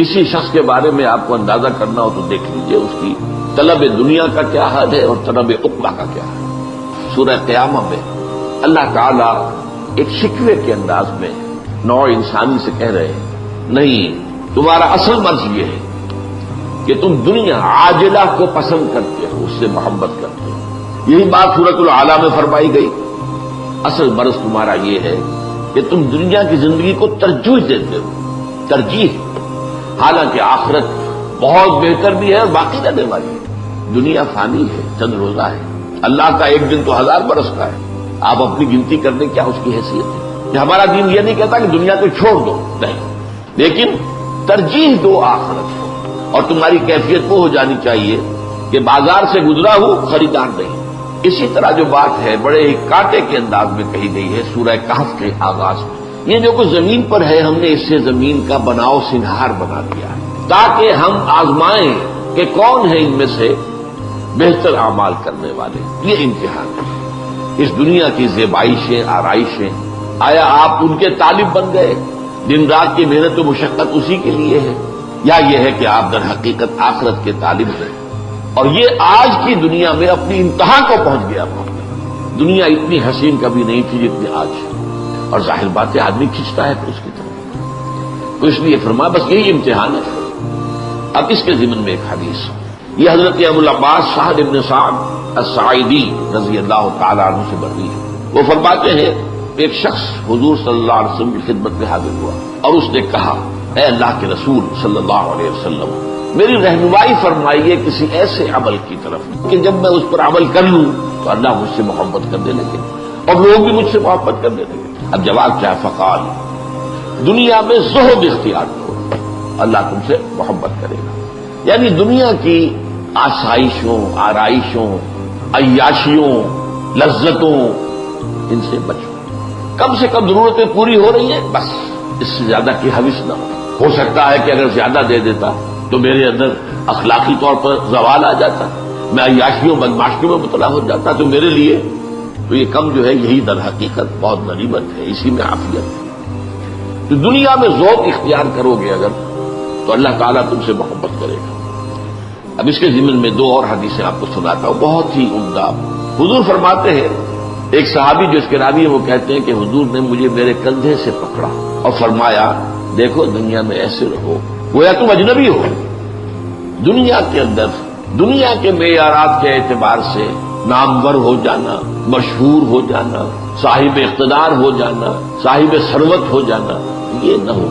کسی شخص کے بارے میں آپ کو اندازہ کرنا ہو تو دیکھ لیجئے اس کی طلب دنیا کا کیا حال ہے اور طلب عقبہ کا کیا حال ہے۔ سورہ قیامہ میں اللہ تعالیٰ ایک شکوے کے انداز میں نوع انسانی سے کہہ رہے ہیں، نہیں، تمہارا اصل مرض یہ ہے کہ تم دنیا عاجلہ کو پسند کرتے ہو، اس سے محبت کرتے ہو۔ یہی بات سورۃ الاعلیٰ میں فرمائی گئی، اصل مرض تمہارا یہ ہے کہ تم دنیا کی زندگی کو ترجیح دیتے ہو، ترجیح، حالانکہ آخرت بہت بہتر بھی ہے اور باقی رہنے والی ہے۔ دنیا فانی ہے، چند روزہ ہے، اللہ کا ایک دن تو 1000 برس کا ہے۔ آپ اپنی گنتی کر لیں کیا اس کی حیثیت ہے؟ کہ ہمارا دین یہ نہیں کہتا کہ دنیا کو چھوڑ دو، نہیں، لیکن ترجیح دو آخرت کو، اور تمہاری کیفیت وہ ہو جانی چاہیے کہ بازار سے گزرا ہو، خریدار نہیں۔ اسی طرح جو بات ہے بڑے ہی کانٹے کے انداز میں کہی گئی ہے سورہ کہف کے آغاز میں، یہ جو کچھ زمین پر ہے ہم نے اس سے زمین کا بناؤ سنہار بنا دیا ہے تاکہ ہم آزمائیں کہ کون ہے ان میں سے بہتر اعمال کرنے والے۔ یہ امتحان ہے۔ اس دنیا کی زیبائشیں، آرائشیں، آیا آپ ان کے طالب بن گئے؟ دن رات کی محنت و مشقت اسی کے لیے ہے، یا یہ ہے کہ آپ در حقیقت آخرت کے طالب ہیں؟ اور یہ آج کی دنیا میں اپنی انتہا کو پہنچ گیا۔ دنیا اتنی حسین کبھی نہیں تھی جتنی آج ہے، اور ظاہر بات ہے آدمی کھنچتا ہے پھر اس کی طرف، تو اس لیے فرمایا بس یہی امتحان ہے۔ اب اس کے ضمن میں ایک حدیث، یہ حضرت ابو العباس سہل بن سعد الساعدی رضی اللہ تعالیٰ عنہ سے مروی ہے۔ وہ فرماتے ہیں ایک شخص حضور صلی اللہ علیہ وسلم کی خدمت میں حاضر ہوا اور اس نے کہا، اے اللہ کے رسول صلی اللہ علیہ وسلم، میری رہنمائی فرمائیے کسی ایسے عمل کی طرف کہ جب میں اس پر عمل کر لوں تو اللہ مجھ سے محبت کرنے لگے اور لوگ بھی مجھ سے محبت کرنے لگے۔ اب جواب کیا ہے؟ فقال، دنیا میں زہد اختیار کرو، اللہ تم سے محبت کرے گا۔ یعنی دنیا کی آسائشوں، آرائشوں، عیاشیوں، لذتوں، ان سے بچو۔ کم سے کم ضرورتیں پوری ہو رہی ہیں، بس اس سے زیادہ کی حوث نہ ہو سکتا ہے کہ اگر زیادہ دے دیتا تو میرے اندر اخلاقی طور پر زوال آ جاتا، میں عیاشیوں بدماشیوں میں مبتلا ہو جاتا، تو میرے لیے تو یہ کم جو ہے یہی در حقیقت بہت غنیمت ہے، اسی میں عافیت ہے۔ تو دنیا میں ذوق اختیار کرو گے اگر تو اللہ تعالیٰ تم سے محبت کرے گا۔ اب اس کے ضمن میں 2 اور حدیثیں آپ کو سناتا ہوں، بہت ہی عمدہ۔ حضور فرماتے ہیں، ایک صحابی جو اس کے راوی ہیں وہ کہتے ہیں کہ حضور نے مجھے میرے کندھے سے پکڑا اور فرمایا، دیکھو دنیا میں ایسے رہو گویا تم اجنبی ہو۔ دنیا کے اندر دنیا کے معیارات کے اعتبار سے نامور ہو جانا، مشہور ہو جانا، صاحب اقتدار ہو جانا، صاحب ثروت ہو جانا، یہ نہ ہو۔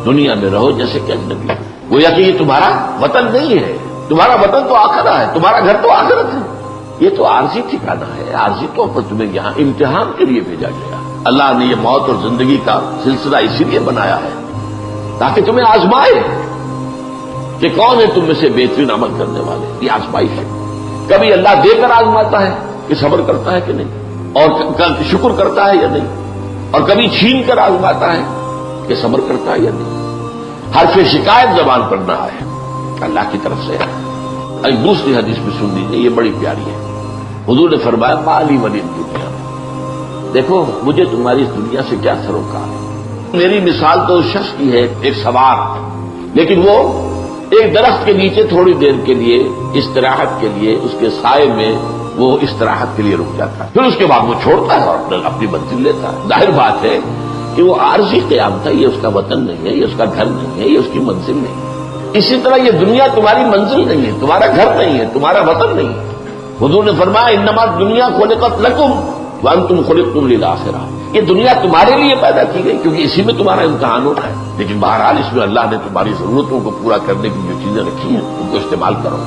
دنیا میں رہو جیسے کہ اجنبی، گویا کہ یہ تمہارا وطن نہیں ہے، تمہارا وطن تو آخرہ ہے، تمہارا گھر تو آخرت ہے، یہ تو عارضی ٹھکانہ ہے، عارضی طور پر تمہیں یہاں امتحان کے لیے بھیجا گیا۔ اللہ نے یہ موت اور زندگی کا سلسلہ اسی لیے بنایا ہے تاکہ تمہیں آزمائے کہ کون ہے تم میں سے بہترین عمل کرنے والے۔ یہ آزمائش ہے، کبھی اللہ دے کر آزماتا ہے کہ صبر کرتا ہے کہ نہیں، اور شکر کرتا ہے یا نہیں، اور کبھی چھین کر آزماتا ہے کہ صبر کرتا ہے یا نہیں۔ حرف شکایت زبان پر نہ آئے، اللہ کی طرف سے ہے۔ ایک دوسری حدیث میں سن لیجیے، یہ بڑی پیاری ہے۔ حضور نے فرمایا، مالی ولی دنیا، دیکھو مجھے تمہاری اس دنیا سے کیا سروکار ہے۔ میری مثال تو اس شخص کی ہے، ایک سوار، لیکن وہ ایک درخت کے نیچے تھوڑی دیر کے لیے استراحت کے لیے اس کے سائے میں وہ استراحت کے لیے رک جاتا ہے، پھر اس کے بعد وہ چھوڑتا ہے اور اپنی منزل لیتا ہے۔ ظاہر بات ہے کہ وہ عارضی قیام تھا، یہ اس کا وطن نہیں ہے، یہ اس کا گھر نہیں ہے، یہ اس کی منزل نہیں ہے۔ اسی طرح یہ دنیا تمہاری منزل نہیں ہے، تمہارا گھر نہیں ہے، تمہارا وطن نہیں ہے۔ حضور نے فرمایا، انما الدنیا خلقت لکم وانتم خلقتم للآخرہ، یہ دنیا تمہارے لیے پیدا کی گئی کیونکہ اسی میں تمہارا امتحان ہونا ہے، لیکن بہرحال اس میں اللہ نے تمہاری ضرورتوں کو پورا کرنے کی جو چیزیں رکھی ہیں ان کو استعمال کرو،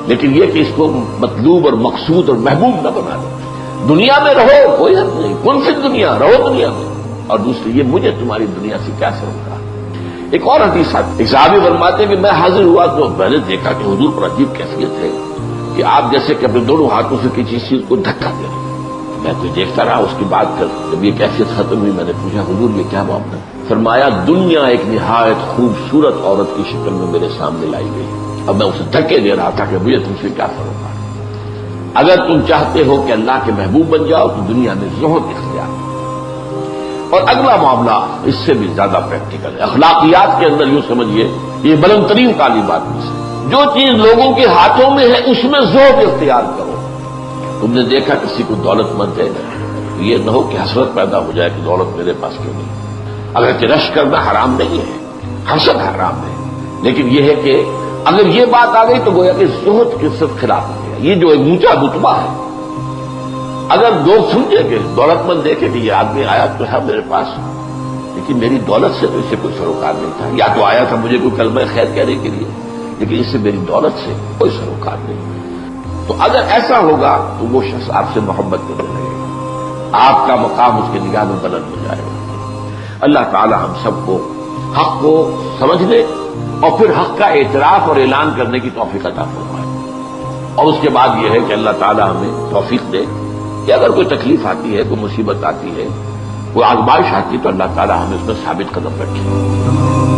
لیکن یہ کہ اس کو مطلوب اور مقصود اور محبوب نہ بنا دو۔ دنیا میں رہو، کوئی حد نہیں، کن فی دنیا، رہو دنیا میں، اور دوسری یہ مجھے تمہاری دنیا سے کیا سروکار۔ ایک اور حدیث آتی، ایک صحابی فرماتے ہیں کہ میں حاضر ہوا تو میں نے دیکھا کہ حضور پر عجیب کیفیت ہے کہ آپ جیسے کہ اپنے دونوں ہاتھوں سے کسی چیز کو دھکا دے رہے ہیں۔ میں تو دیکھتا رہا، اس کی بات کر جب یہ کیفیت ختم ہوئی میں نے پوچھا، حضور یہ کیا معاملہ؟ فرمایا، دنیا ایک نہایت خوبصورت عورت کی شکل میں میرے سامنے لائی گئی، اب میں اسے دھکے دے رہا تھا کہ مجھے تم سے کیا سروکار۔ اگر تم چاہتے ہو کہ اللہ کے محبوب بن جاؤ تو دنیا میں زہد اختیار۔ اور اگلا معاملہ اس سے بھی زیادہ پریکٹیکل ہے، اخلاقیات کے اندر یوں سمجھیے یہ بلند ترین تعلیمات میں سے جو چیز لوگوں کے ہاتھوں میں ہے اس میں ذوق اختیار کرو. تم نے دیکھا کسی کو دولت مند ہے یہ نہ ہو کہ حسرت پیدا ہو جائے کہ دولت میرے پاس کیوں نہیں. اگرچہ رش کرنا حرام نہیں ہے, حسد حرام ہے, لیکن یہ ہے کہ اگر یہ بات آ گئی تو گویا کہ زہد کے صرف خلاف ہو گیا. یہ جو ایک اونچا رتبہ ہے, اگر لوگ سمجھے کہ دولت مند دیکھے کہ یہ آدمی آیا تو ہے میرے پاس, لیکن میری دولت سے تو اسے کوئی سروکار نہیں تھا, یا تو آیا تھا مجھے کوئی کلمہ خیر کہنے کے لیے, لیکن اس سے میری دولت سے کوئی سروکار نہیں. تو اگر ایسا ہوگا تو وہ شخص آپ سے محبت کرنے لگے گا, آپ کا مقام اس کی نگاہ میں بلند ہو جائے گا. اللہ تعالی ہم سب کو حق کو سمجھنے اور پھر حق کا اعتراف اور اعلان کرنے کی توفیق عطا فرمائے. اور اس کے بعد یہ ہے کہ اللہ تعالی ہمیں توفیق دے کہ اگر کوئی تکلیف آتی ہے, کوئی مصیبت آتی ہے, کوئی آزمائش آتی ہے تو اللہ تعالی ہمیں اس میں ثابت قدم رکھے.